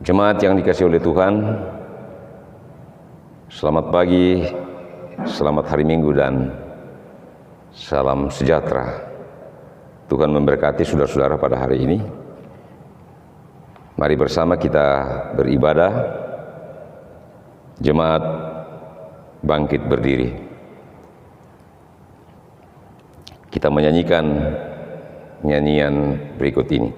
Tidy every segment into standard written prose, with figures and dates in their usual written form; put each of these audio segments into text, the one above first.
Jemaat yang dikasihi oleh Tuhan, selamat pagi, selamat hari Minggu, dan salam sejahtera. Tuhan memberkati saudara-saudara pada hari ini. Mari bersama kita beribadah. Jemaat bangkit berdiri. Kita menyanyikan nyanyian berikut ini.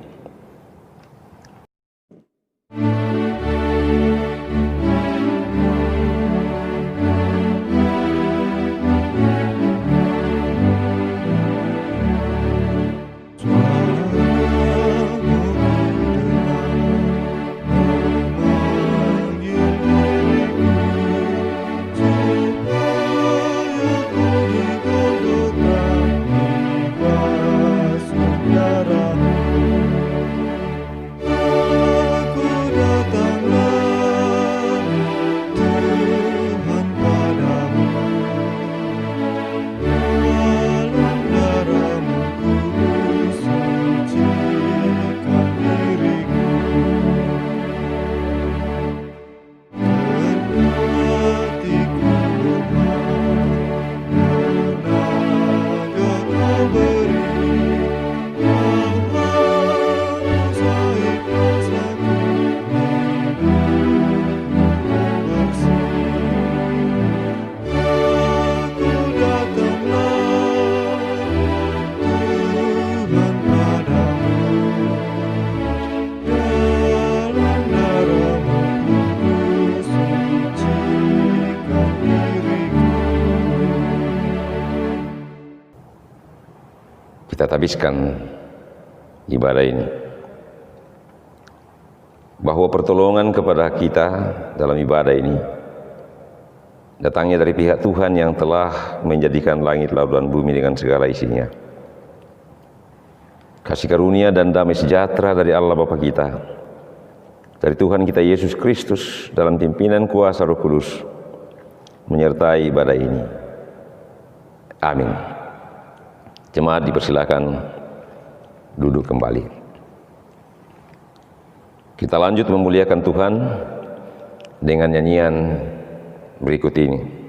Kita habiskan ibadah ini bahwa pertolongan kepada kita dalam ibadah ini datangnya dari pihak Tuhan yang telah menjadikan langit, laut, dan bumi dengan segala isinya. Kasih karunia dan damai sejahtera dari Allah Bapa kita, dari Tuhan kita Yesus Kristus dalam pimpinan kuasa Roh Kudus menyertai ibadah ini. Amin. Jemaat dipersilakan duduk kembali. Kita lanjut memuliakan Tuhan dengan nyanyian berikut ini.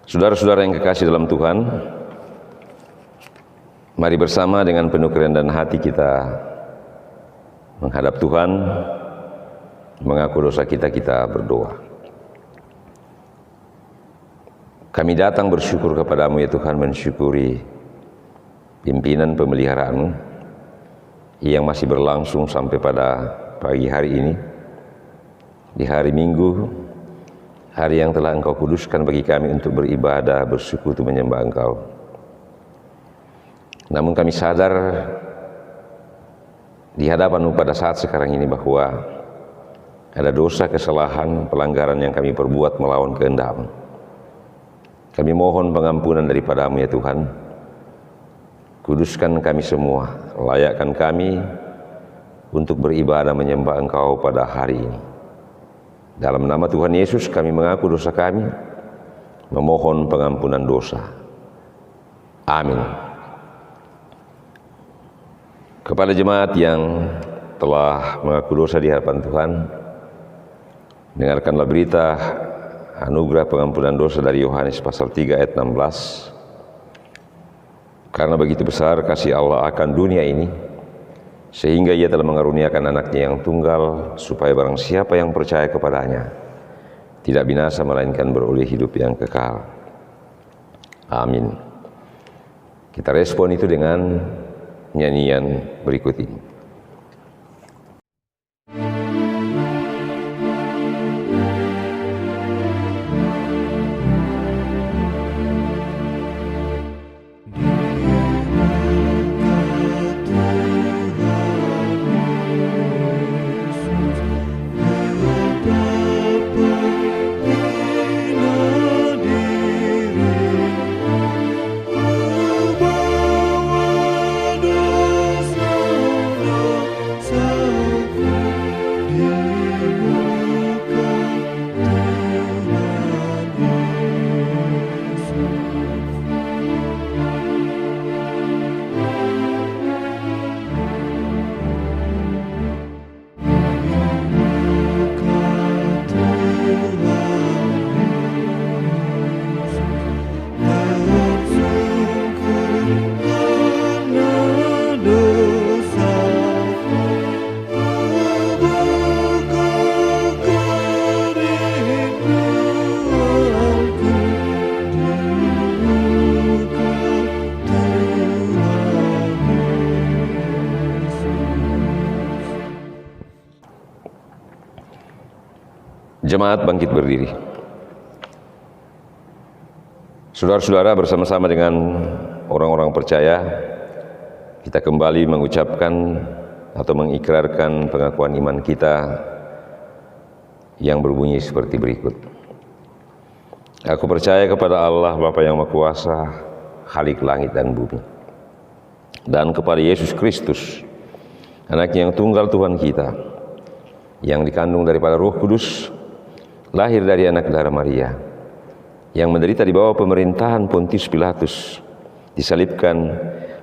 Saudara-saudara yang kekasih dalam Tuhan, mari bersama dengan penuh kerendahan hati kita menghadap Tuhan, mengaku dosa kita, kita berdoa. Kami datang bersyukur kepadamu ya Tuhan, mensyukuri pimpinan pemeliharaan-Mu yang masih berlangsung sampai pada pagi hari ini, di hari Minggu, hari yang telah Engkau kuduskan bagi kami untuk beribadah, bersekutu, menyembah Engkau. Namun kami sadar di hadapan-Mu pada saat sekarang ini bahwa ada dosa, kesalahan, pelanggaran yang kami perbuat melawan kehendak-Mu. Kami mohon pengampunan daripada-Mu ya Tuhan. Kuduskan kami semua, layakkan kami untuk beribadah menyembah Engkau pada hari ini. Dalam nama Tuhan Yesus kami mengaku dosa kami, memohon pengampunan dosa. Amin. Kepada jemaat yang telah mengaku dosa di hadapan Tuhan, dengarkanlah berita anugerah pengampunan dosa dari Yohanes pasal 3 ayat 16. Karena begitu besar kasih Allah akan dunia ini, sehingga Ia telah mengaruniakan anaknya yang tunggal, supaya barang siapa yang percaya kepadanya tidak binasa melainkan beroleh hidup yang kekal. Amin. Kita respon itu dengan nyanyian berikut ini. Jemaat bangkit berdiri. Saudara-saudara, bersama-sama dengan orang-orang percaya, kita kembali mengucapkan atau mengikrarkan pengakuan iman kita yang berbunyi seperti berikut. Aku percaya kepada Allah Bapa yang Maha Kuasa, Khalik langit dan bumi, dan kepada Yesus Kristus, Anaknya yang tunggal Tuhan kita, yang dikandung daripada Roh Kudus, lahir dari anak darah Maria, yang menderita di bawah pemerintahan Pontius Pilatus, disalibkan,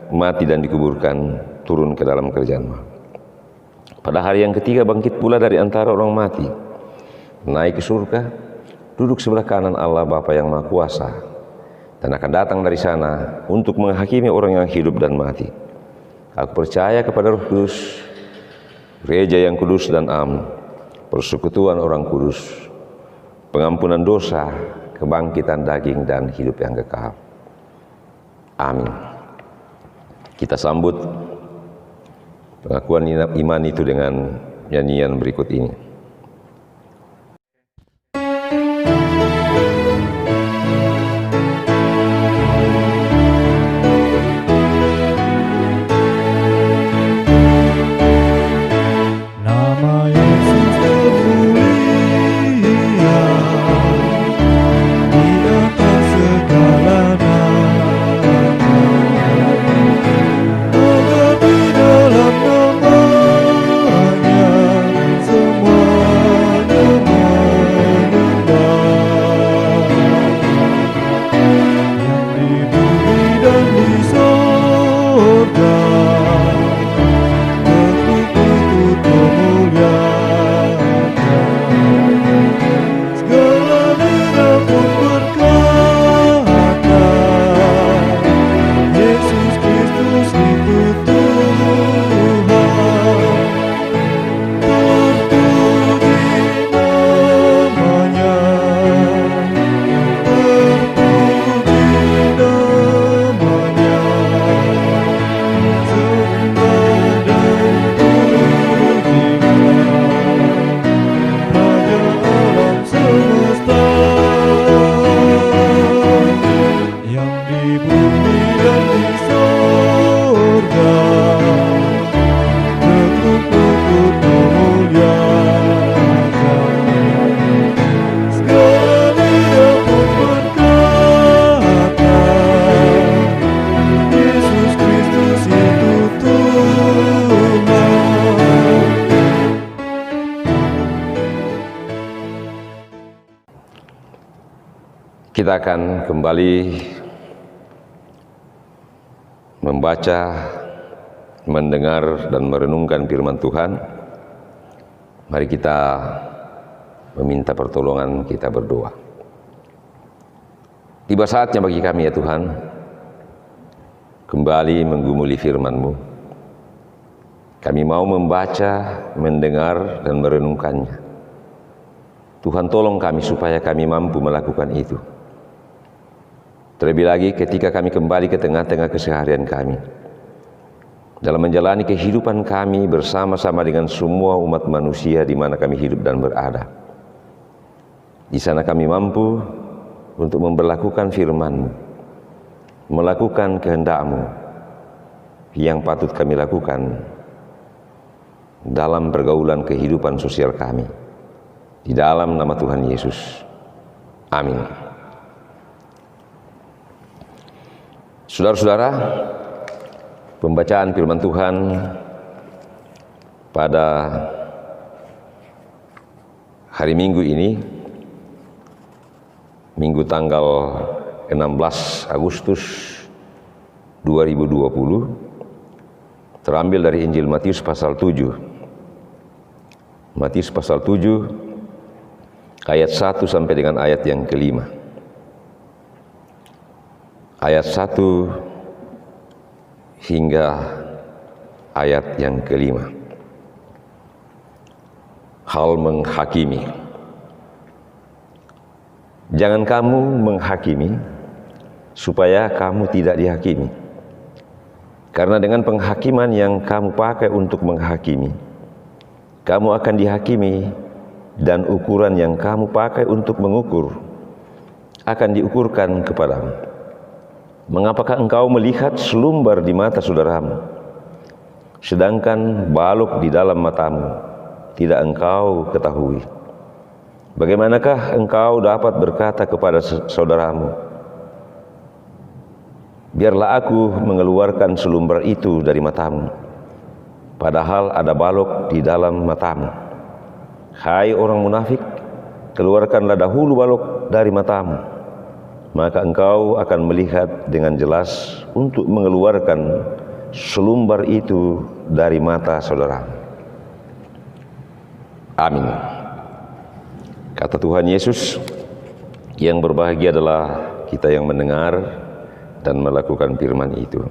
mati dan dikuburkan, turun ke dalam kerajaan maut. Pada hari yang ketiga bangkit pula dari antara orang mati, naik ke surga, duduk sebelah kanan Allah Bapa yang Maha Kuasa, dan akan datang dari sana untuk menghakimi orang yang hidup dan mati. Aku percaya kepada Roh Kudus, gereja yang kudus dan am, persekutuan orang kudus, pengampunan dosa, kebangkitan daging dan hidup yang kekal. Amin. Kita sambut pengakuan iman itu dengan nyanyian berikut ini. Kita akan kembali membaca, mendengar dan merenungkan firman Tuhan. Mari kita meminta pertolongan, kita berdoa. Tiba saatnya bagi kami ya Tuhan, kembali menggumuli firman-Mu. Kami mau membaca, mendengar dan merenungkannya. Tuhan tolong kami supaya kami mampu melakukan itu. Terlebih lagi ketika kami kembali ke tengah-tengah keseharian kami, dalam menjalani kehidupan kami bersama-sama dengan semua umat manusia di mana kami hidup dan berada. Di sana kami mampu untuk memberlakukan firman-Mu, melakukan kehendak-Mu yang patut kami lakukan dalam pergaulan kehidupan sosial kami. Di dalam nama Tuhan Yesus. Amin. Saudara-saudara, pembacaan firman Tuhan pada hari Minggu ini, Minggu tanggal 16 Agustus 2020, terambil dari Injil Matius pasal 7. Matius pasal 7 ayat 1 sampai dengan ayat yang kelima. Ayat 1 hingga ayat yang kelima. Hal menghakimi. Jangan kamu menghakimi, supaya kamu tidak dihakimi. Karena dengan penghakiman yang kamu pakai untuk menghakimi, kamu akan dihakimi, dan ukuran yang kamu pakai untuk mengukur akan diukurkan kepadamu. Mengapakah engkau melihat selumbar di mata saudaramu, sedangkan balok di dalam matamu tidak engkau ketahui? Bagaimanakah engkau dapat berkata kepada saudaramu, biarlah aku mengeluarkan selumbar itu dari matamu, padahal ada balok di dalam matamu? Hai orang munafik, keluarkanlah dahulu balok dari matamu, maka engkau akan melihat dengan jelas untuk mengeluarkan selumbar itu dari mata saudara. Amin. Kata Tuhan Yesus, yang berbahagia adalah kita yang mendengar dan melakukan firman itu.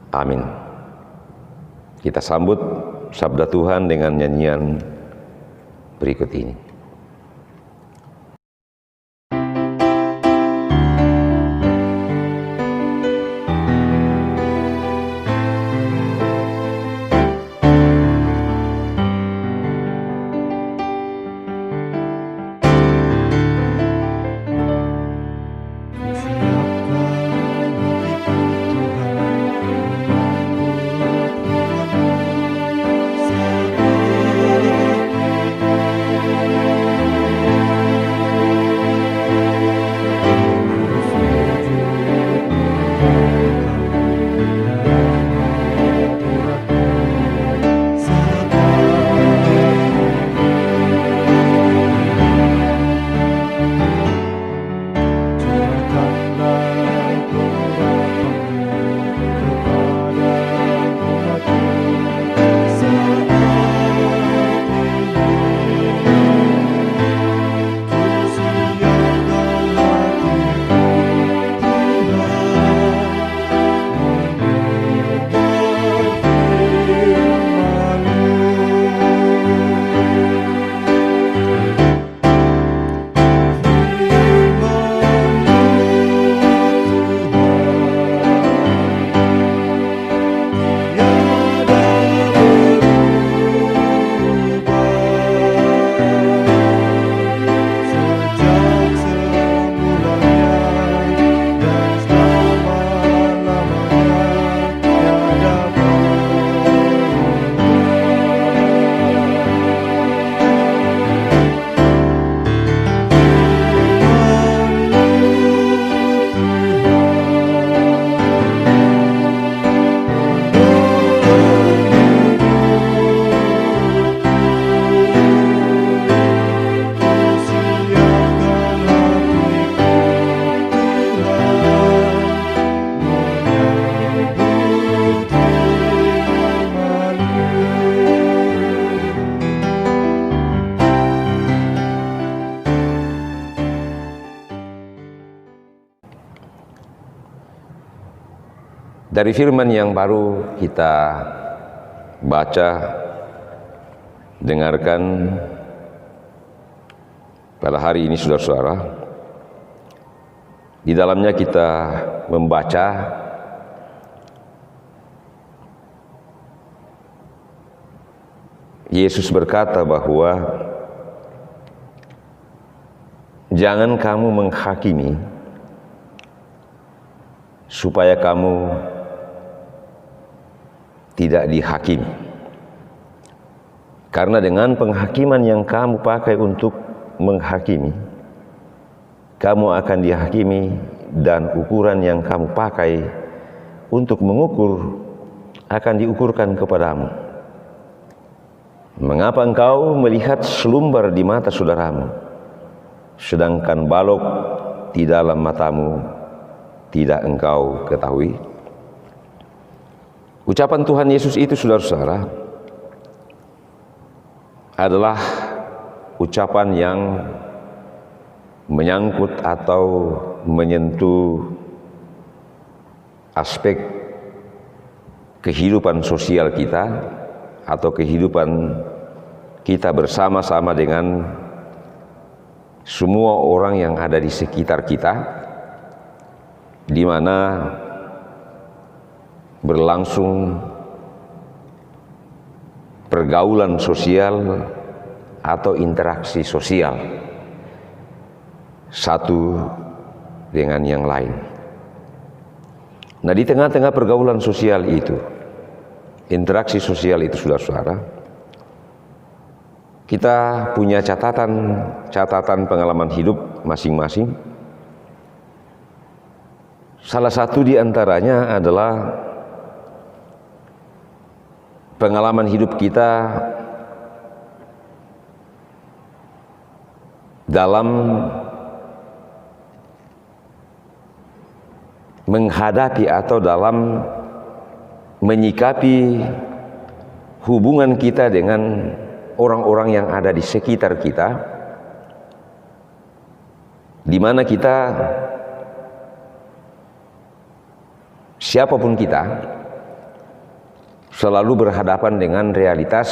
Amin. Kita sambut sabda Tuhan dengan nyanyian berikut ini. Dari firman yang baru kita baca, dengarkan pada hari ini, saudara-saudara, di dalamnya kita membaca Yesus berkata bahwa jangan kamu menghakimi supaya kamu tidak dihakimi. Karena dengan penghakiman yang kamu pakai untuk menghakimi, kamu akan dihakimi, dan ukuran yang kamu pakai untuk mengukur akan diukurkan kepadamu. Mengapa engkau melihat selumbar di mata saudaramu, sedangkan balok di dalam matamu tidak engkau ketahui? Ucapan Tuhan Yesus itu, saudara-saudara, adalah ucapan yang menyangkut atau menyentuh aspek kehidupan sosial kita atau kehidupan kita bersama-sama dengan semua orang yang ada di sekitar kita, di mana berlangsung pergaulan sosial atau interaksi sosial satu dengan yang lain. Nah, di tengah-tengah pergaulan sosial itu, interaksi sosial itu, saudara-saudara, kita punya catatan pengalaman hidup masing-masing. Salah satu di antaranya adalah pengalaman hidup kita dalam menghadapi atau dalam menyikapi hubungan kita dengan orang-orang yang ada di sekitar kita, di mana kita, siapapun kita, selalu berhadapan dengan realitas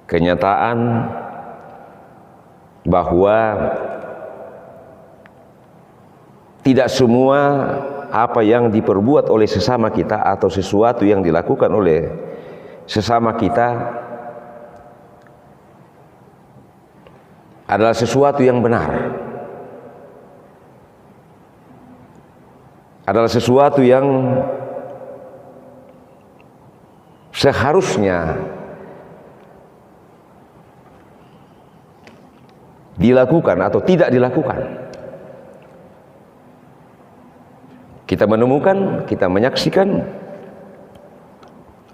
kenyataan bahwa tidak semua apa yang diperbuat oleh sesama kita atau sesuatu yang dilakukan oleh sesama kita adalah sesuatu yang benar, adalah sesuatu yang seharusnya dilakukan atau tidak dilakukan. Kita menemukan, kita menyaksikan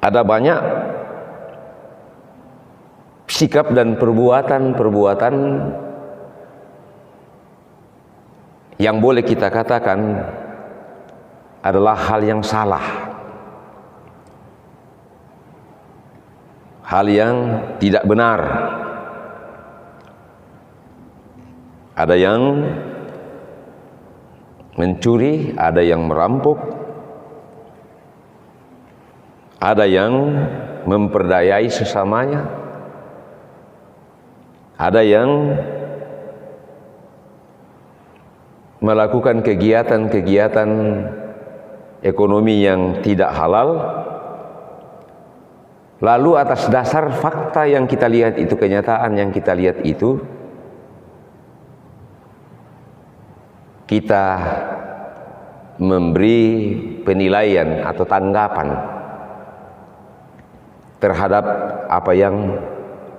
ada banyak sikap dan perbuatan-perbuatan yang boleh kita katakan adalah hal yang salah, hal yang tidak benar. Ada yang mencuri, ada yang merampok, ada yang memperdayai sesamanya, ada yang melakukan kegiatan-kegiatan ekonomi yang tidak halal. Lalu atas dasar fakta yang kita lihat itu, kenyataan yang kita lihat itu, kita memberi penilaian atau tanggapan terhadap apa yang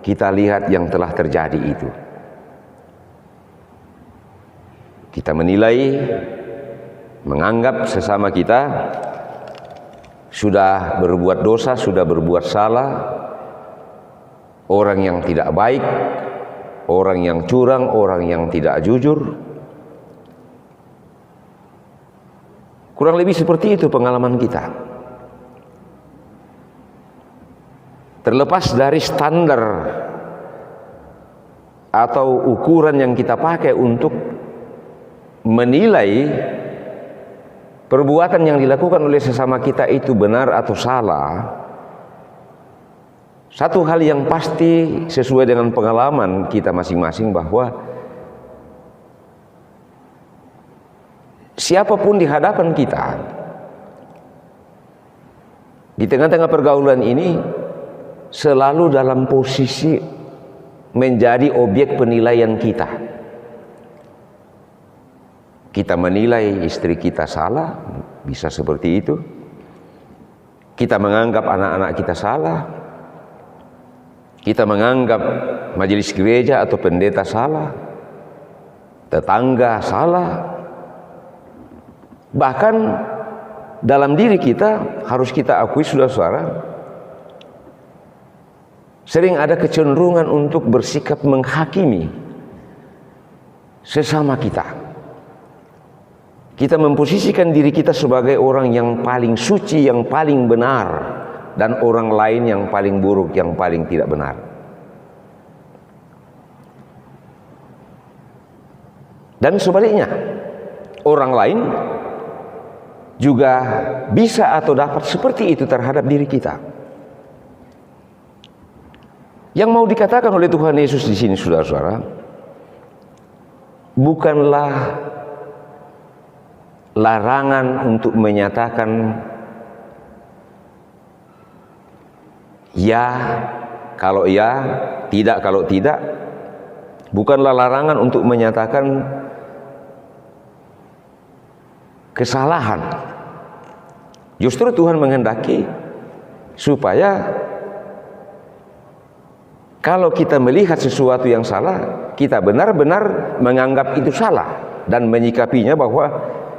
kita lihat yang telah terjadi itu. Kita menilai, menganggap sesama kita sudah berbuat dosa, sudah berbuat salah, orang yang tidak baik, orang yang curang, orang yang tidak jujur. Kurang lebih seperti itu pengalaman kita. Terlepas dari standar atau ukuran yang kita pakai untuk menilai perbuatan yang dilakukan oleh sesama kita itu benar atau salah, satu hal yang pasti sesuai dengan pengalaman kita masing-masing bahwa siapapun di hadapan kita, di tengah-tengah pergaulan ini selalu dalam posisi menjadi objek penilaian kita. Kita menilai istri kita salah, bisa seperti itu. Kita menganggap anak-anak kita salah. Kita menganggap majelis gereja atau pendeta salah. Tetangga salah. Bahkan dalam diri kita harus kita akui, saudara-saudara, sering ada kecenderungan untuk bersikap menghakimi sesama kita. Kita memposisikan diri kita sebagai orang yang paling suci, yang paling benar, dan orang lain yang paling buruk, yang paling tidak benar. Dan sebaliknya, orang lain juga bisa atau dapat seperti itu terhadap diri kita. Yang mau dikatakan oleh Tuhan Yesus di sini, saudara-saudara, bukanlah larangan untuk menyatakan ya kalau ya, tidak kalau tidak. Bukanlah larangan untuk menyatakan kesalahan. Justru Tuhan menghendaki supaya kalau kita melihat sesuatu yang salah, kita benar-benar menganggap itu salah dan menyikapinya bahwa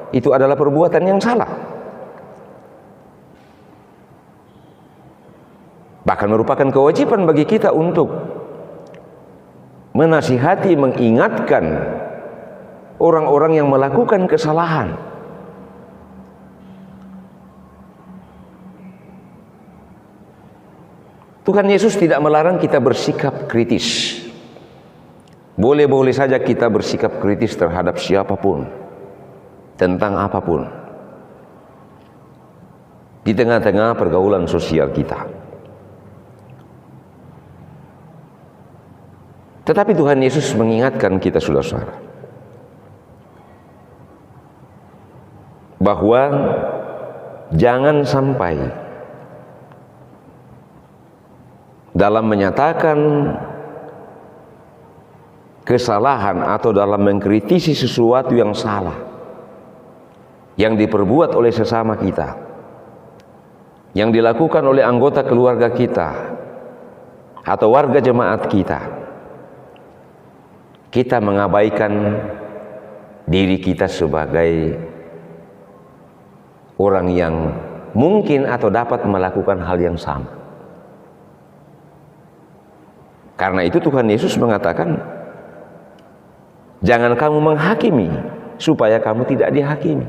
itu adalah perbuatan yang salah. Bahkan merupakan kewajiban bagi kita untuk menasihati, mengingatkan orang-orang yang melakukan kesalahan. Tuhan Yesus tidak melarang kita bersikap kritis. Boleh-boleh saja kita bersikap kritis terhadap siapapun, tentang apapun, di tengah-tengah pergaulan sosial kita. Tetapi Tuhan Yesus mengingatkan kita, saudara-saudara, bahwa jangan sampai dalam menyatakan kesalahan atau dalam mengkritisi sesuatu yang salah yang diperbuat oleh sesama kita, yang dilakukan oleh anggota keluarga kita atau warga jemaat kita, kita mengabaikan diri kita sebagai orang yang mungkin atau dapat melakukan hal yang sama. Karena itu Tuhan Yesus mengatakan, jangan kamu menghakimi supaya kamu tidak dihakimi.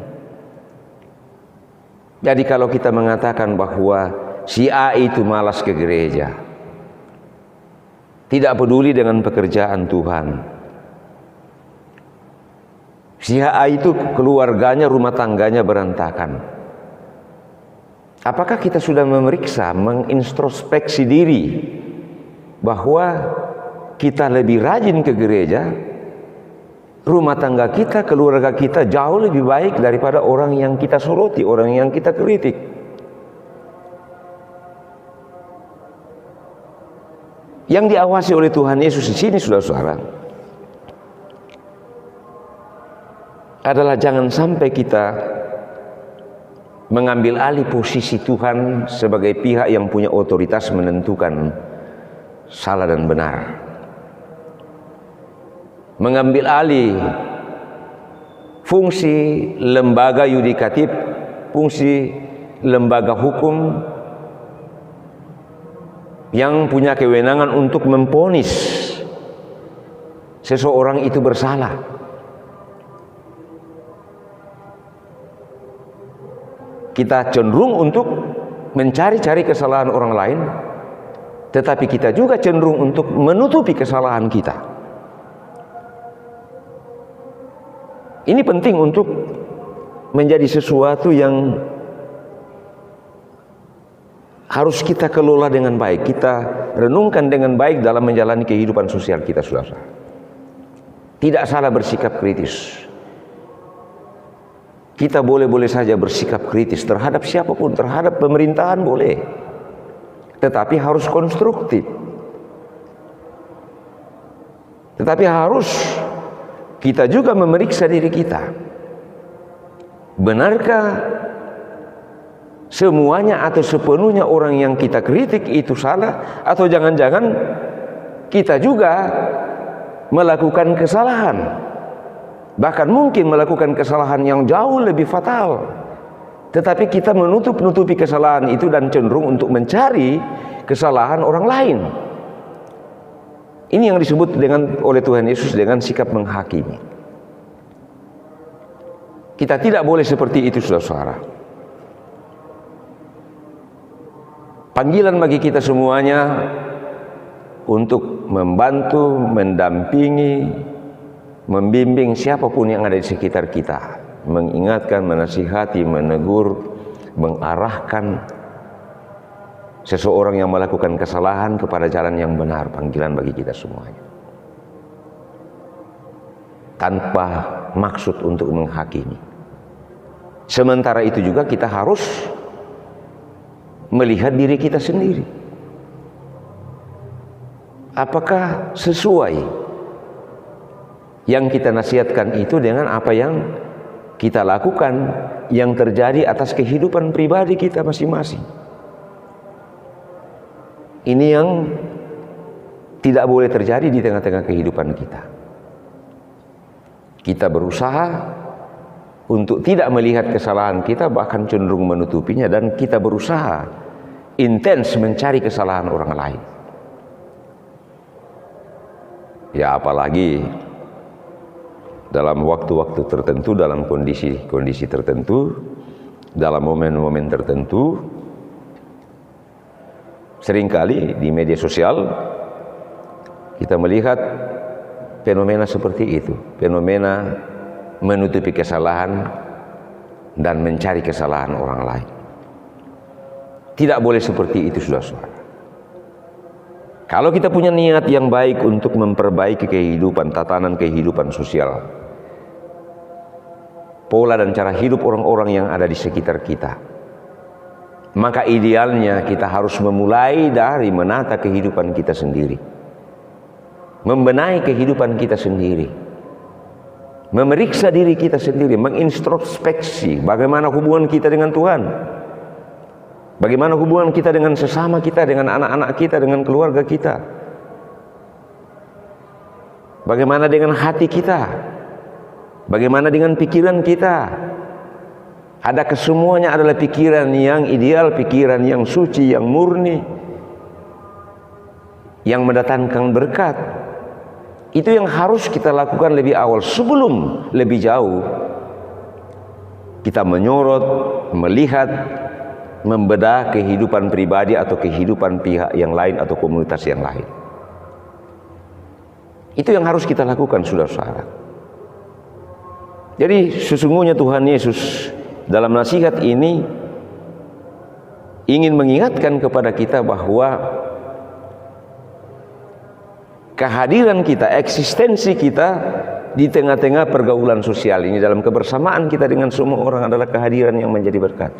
Jadi kalau kita mengatakan bahwa si A itu malas ke gereja, tidak peduli dengan pekerjaan Tuhan, si A itu keluarganya, rumah tangganya berantakan, apakah kita sudah memeriksa, mengintrospeksi diri bahwa kita lebih rajin ke gereja, rumah tangga kita, keluarga kita jauh lebih baik daripada orang yang kita soroti, orang yang kita kritik? Yang diawasi oleh Tuhan Yesus di sini, saudara-saudara, adalah jangan sampai kita mengambil alih posisi Tuhan sebagai pihak yang punya otoritas menentukan salah dan benar. Mengambil alih fungsi lembaga yudikatif, fungsi lembaga hukum yang punya kewenangan untuk memvonis seseorang itu bersalah. Kita cenderung untuk mencari-cari kesalahan orang lain, tetapi kita juga cenderung untuk menutupi kesalahan kita. Ini penting untuk menjadi sesuatu yang harus kita kelola dengan baik, kita renungkan dengan baik dalam menjalani kehidupan sosial kita, saudara. Tidak salah bersikap kritis. Kita boleh-boleh saja bersikap kritis terhadap siapapun, terhadap pemerintahan boleh, tetapi harus konstruktif. Tetapi harus kita juga memeriksa diri kita. Benarkah semuanya atau sepenuhnya orang yang kita kritik itu salah? Atau jangan-jangan kita juga melakukan kesalahan, bahkan mungkin melakukan kesalahan yang jauh lebih fatal, tetapi kita menutupi kesalahan itu dan cenderung untuk mencari kesalahan orang lain. Ini yang disebut oleh Tuhan Yesus dengan sikap menghakimi. Kita tidak boleh seperti itu, saudara. Panggilan bagi kita semuanya untuk membantu, mendampingi, membimbing siapapun yang ada di sekitar kita, mengingatkan, menasihati, menegur, mengarahkan seseorang yang melakukan kesalahan kepada jalan yang benar. Panggilan bagi kita semuanya, tanpa maksud untuk menghakimi. Sementara itu juga kita harus melihat diri kita sendiri. Apakah sesuai yang kita nasihatkan itu dengan apa yang kita lakukan, yang terjadi atas kehidupan pribadi kita masing-masing? Ini yang tidak boleh terjadi di tengah-tengah kehidupan kita. Kita berusaha untuk tidak melihat kesalahan kita, bahkan cenderung menutupinya, dan kita berusaha intens mencari kesalahan orang lain. Ya, apalagi dalam waktu-waktu tertentu, dalam kondisi-kondisi tertentu, dalam momen-momen tertentu. Seringkali di media sosial kita melihat fenomena seperti itu, fenomena menutupi kesalahan dan mencari kesalahan orang lain. Tidak boleh seperti itu, saudara. Kalau kita punya niat yang baik untuk memperbaiki kehidupan, tatanan kehidupan sosial, pola dan cara hidup orang-orang yang ada di sekitar kita, maka idealnya kita harus memulai dari menata kehidupan kita sendiri, membenahi kehidupan kita sendiri, memeriksa diri kita sendiri, mengintrospeksi bagaimana hubungan kita dengan Tuhan, bagaimana hubungan kita dengan sesama kita, dengan anak-anak kita, dengan keluarga kita, bagaimana dengan hati kita, bagaimana dengan pikiran kita. Ada kesemuanya adalah pikiran yang ideal, pikiran yang suci, yang murni, yang mendatangkan berkat. Itu yang harus kita lakukan lebih awal, sebelum lebih jauh kita menyorot, melihat, membedah kehidupan pribadi atau kehidupan pihak yang lain atau komunitas yang lain. Itu yang harus kita lakukan, saudara-saudara. Jadi sesungguhnya Tuhan Yesus dalam nasihat ini ingin mengingatkan kepada kita bahwa kehadiran kita, eksistensi kita di tengah-tengah pergaulan sosial ini, dalam kebersamaan kita dengan semua orang, adalah kehadiran yang menjadi berkat.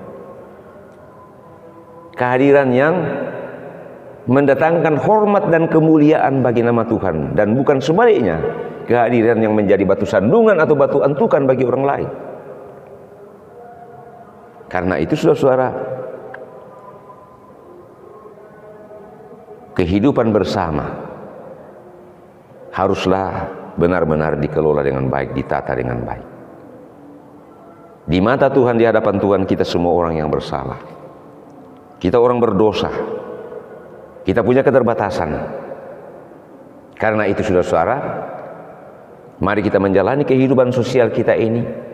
Kehadiran yang mendatangkan hormat dan kemuliaan bagi nama Tuhan, dan bukan sebaliknya, kehadiran yang menjadi batu sandungan atau batu antukan bagi orang lain. Karena itu, saudara-saudara, kehidupan bersama haruslah benar-benar dikelola dengan baik, ditata dengan baik. Di mata Tuhan, di hadapan Tuhan, kita semua orang yang bersalah. Kita orang berdosa. Kita punya keterbatasan. Karena itu, saudara-saudara, mari kita menjalani kehidupan sosial kita ini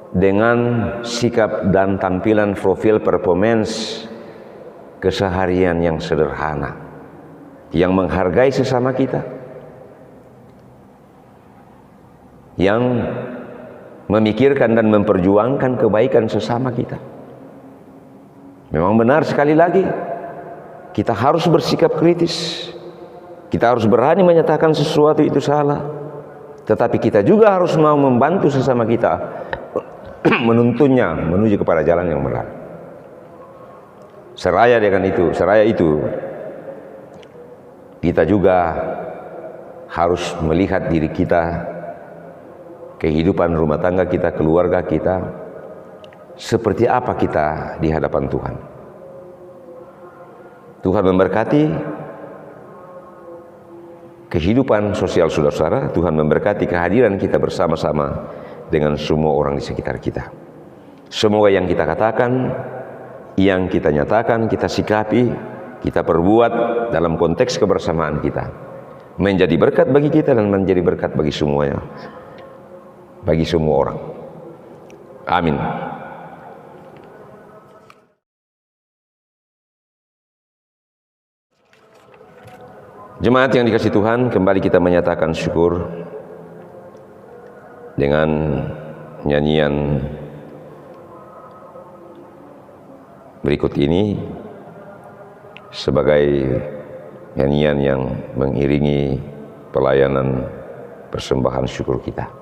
dengan sikap dan tampilan profil performance keseharian yang sederhana, yang menghargai sesama kita, yang memikirkan dan memperjuangkan kebaikan sesama kita. Memang benar sekali lagi, kita harus bersikap kritis. Kita harus berani menyatakan sesuatu itu salah. Tetapi kita juga harus mau membantu sesama kita menuntunnya menuju kepada jalan yang benar. Seraya itu, kita juga harus melihat diri kita, kehidupan rumah tangga kita, keluarga kita, seperti apa kita di hadapan Tuhan. Tuhan memberkati kehidupan sosial saudara-saudara. Tuhan memberkati kehadiran kita bersama-sama dengan semua orang di sekitar kita. Semua yang kita katakan, yang kita nyatakan, kita sikapi, kita perbuat dalam konteks kebersamaan kita, menjadi berkat bagi kita dan menjadi berkat bagi semuanya, bagi semua orang. Amin. Jemaat yang dikasihi Tuhan, kembali kita menyatakan syukur dengan nyanyian berikut ini sebagai nyanyian yang mengiringi pelayanan persembahan syukur kita.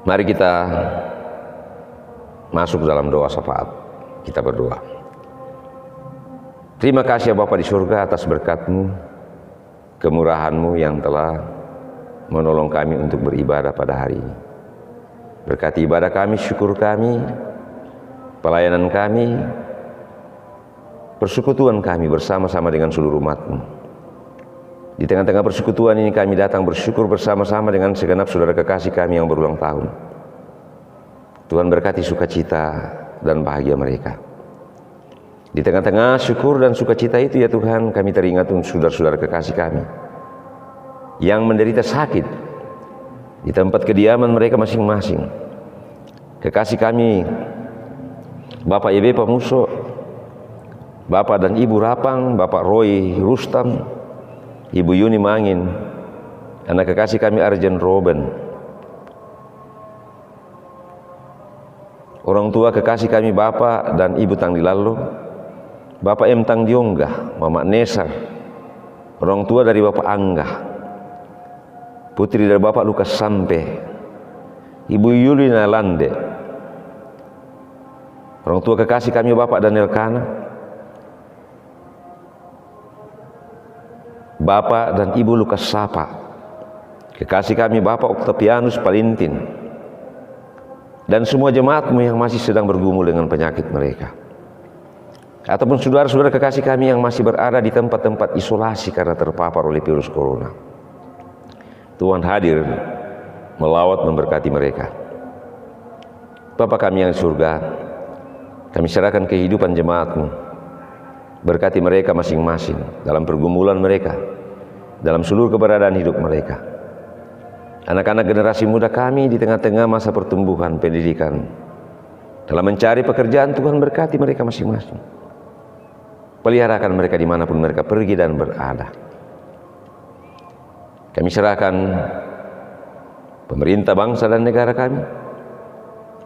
Mari kita masuk dalam doa syafaat. Kita berdoa. Terima kasih ya Bapa di surga atas berkat-Mu, kemurahan-Mu yang telah menolong kami untuk beribadah pada hari ini. Berkati ibadah kami, syukur kami, pelayanan kami, persekutuan kami bersama-sama dengan seluruh umat-Mu. Di tengah-tengah persekutuan ini kami datang bersyukur bersama-sama dengan segenap saudara kekasih kami yang berulang tahun. Tuhan berkati sukacita dan bahagia mereka. Di tengah-tengah syukur dan sukacita itu ya Tuhan, kami teringat untuk saudara-saudara kekasih kami yang menderita sakit di tempat kediaman mereka masing-masing. Kekasih kami Bapak Ebe Pamuso, Bapak dan Ibu Rapang, Bapak Roy Rustam, Ibu Yuni Mangin, anak kekasih kami Arjen Roben, orang tua kekasih kami Bapak dan Ibu Tangdilalo, Bapak M. Tangdionggah, Mama Nesar, orang tua dari Bapak Angga, putri dari Bapak Lukas Sampe, Ibu Yulina Lande, orang tua kekasih kami Bapak Daniel Kana, Bapak dan Ibu Lukas Sapa, kekasih kami Bapak Octavianus Palintin, dan semua jemaat-Mu yang masih sedang bergumul dengan penyakit mereka, ataupun saudara-saudara kekasih kami yang masih berada di tempat-tempat isolasi karena terpapar oleh virus corona. Tuhan hadir melawat memberkati mereka. Bapa kami yang di surga, kami serahkan kehidupan jemaat-Mu. Berkati mereka masing-masing dalam pergumulan mereka, dalam seluruh keberadaan hidup mereka. Anak-anak generasi muda kami di tengah-tengah masa pertumbuhan pendidikan, dalam mencari pekerjaan, Tuhan berkati mereka masing-masing. Peliharakan mereka dimanapun mereka pergi dan berada. Kami serahkan pemerintah bangsa dan negara kami,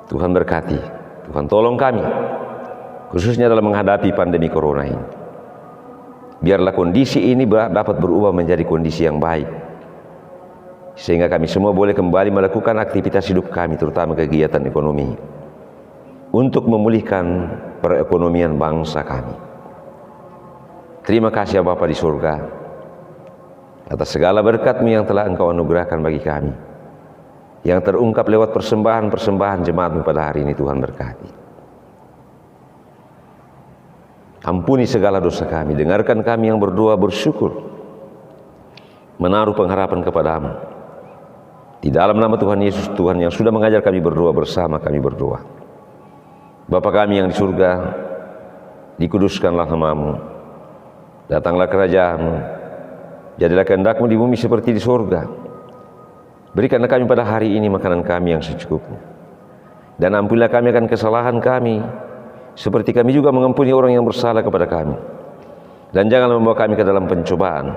Tuhan berkati, Tuhan tolong kami, khususnya dalam menghadapi pandemi corona ini. Biarlah kondisi ini dapat berubah menjadi kondisi yang baik, sehingga kami semua boleh kembali melakukan aktivitas hidup kami, terutama kegiatan ekonomi, untuk memulihkan perekonomian bangsa kami. Terima kasih ya Bapa di surga, atas segala berkat-Mu yang telah Engkau anugerahkan bagi kami, yang terungkap lewat persembahan-persembahan jemaat-Mu pada hari ini. Tuhan berkati. Ampuni segala dosa kami, dengarkan kami yang berdoa bersyukur, menaruh pengharapan kepada-Mu. Di dalam nama Tuhan Yesus, Tuhan yang sudah mengajar kami berdoa bersama, kami berdoa. Bapa kami yang di surga, dikuduskanlah nama-Mu, datanglah kerajaan-Mu, jadilah kehendak-Mu di bumi seperti di surga. Berikanlah kami pada hari ini makanan kami yang secukupnya, dan ampunilah kami akan kesalahan kami, seperti kami juga mengampuni orang yang bersalah kepada kami. Dan janganlah membawa kami ke dalam pencobaan,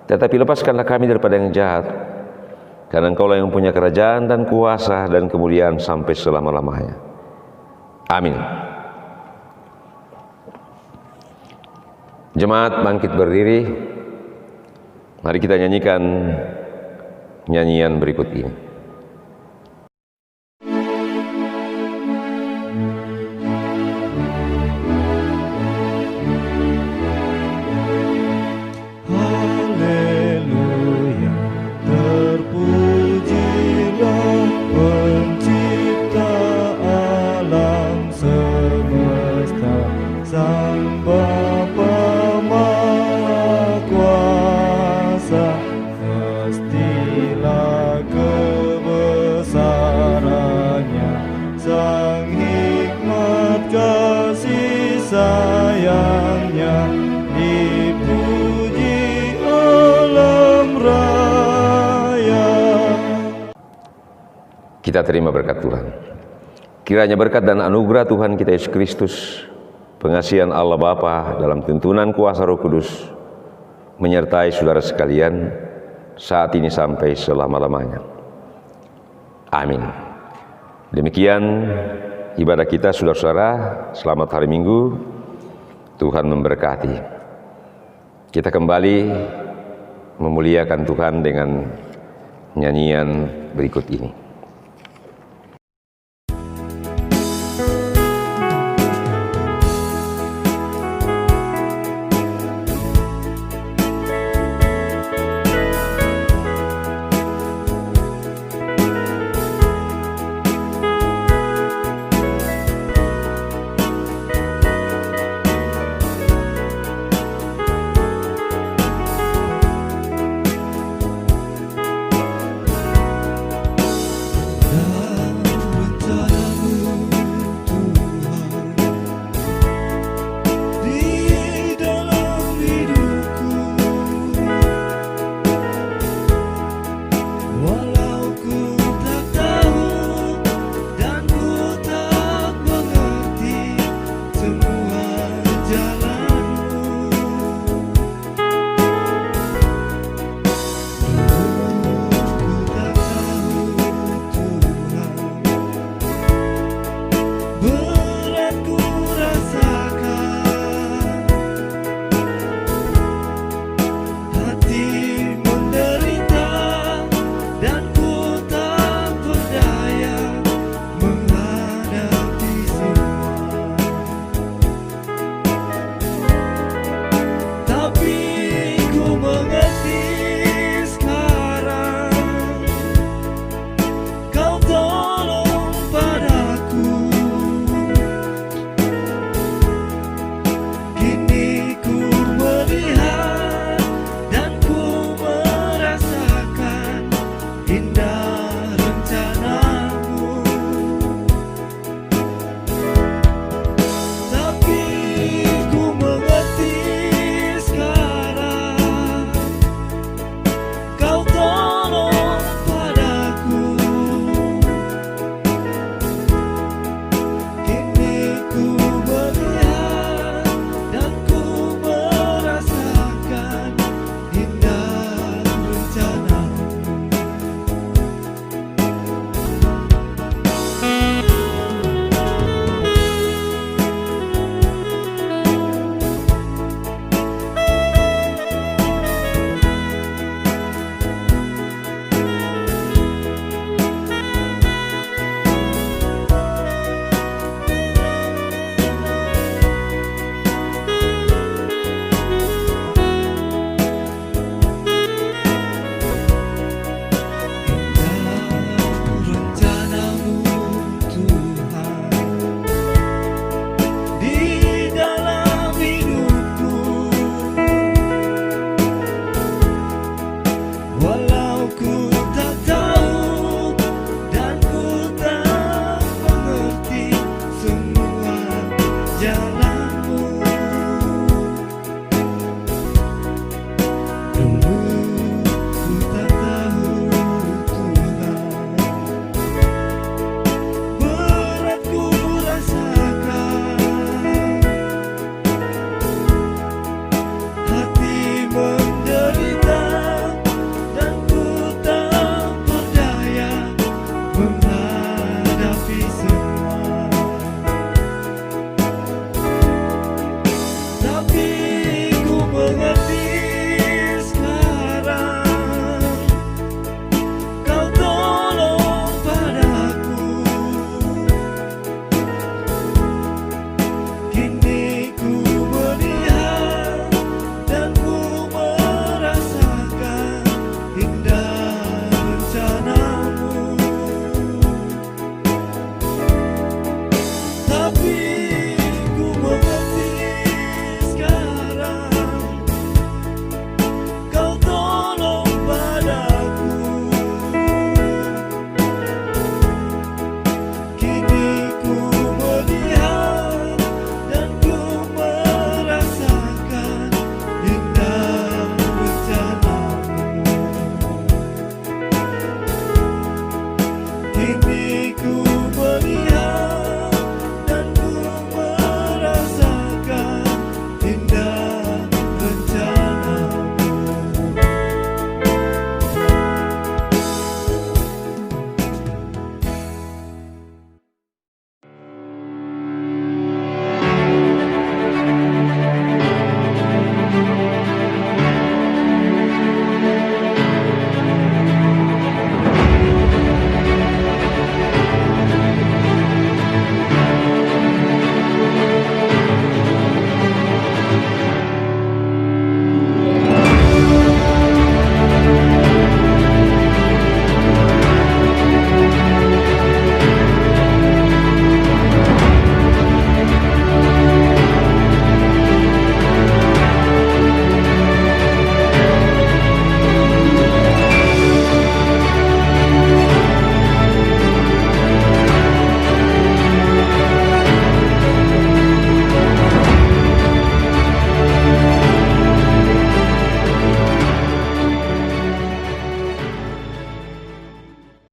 tetapi lepaskanlah kami daripada yang jahat, karena Engkaulah yang punya kerajaan dan kuasa dan kemuliaan sampai selama-lamanya. Amin. Jemaat bangkit berdiri. Mari kita nyanyikan nyanyian berikut ini. Haleluya, terpujilah pencipta alam semesta, Sang Bapa Maha Kuasa. Mestilah kebesarannya, Sang hikmat kasih sayangnya, dipuji alam raya. Kita terima berkat Tuhan. Kiranya berkat dan anugerah Tuhan kita Yesus Kristus, pengasihan Allah Bapa dalam tuntunan kuasa Roh Kudus, menyertai saudara sekalian saat ini sampai selama-lamanya. Amin. Demikian ibadah kita saudara-saudara. Selamat hari Minggu. Tuhan memberkati. Kita kembali memuliakan Tuhan dengan nyanyian berikut ini.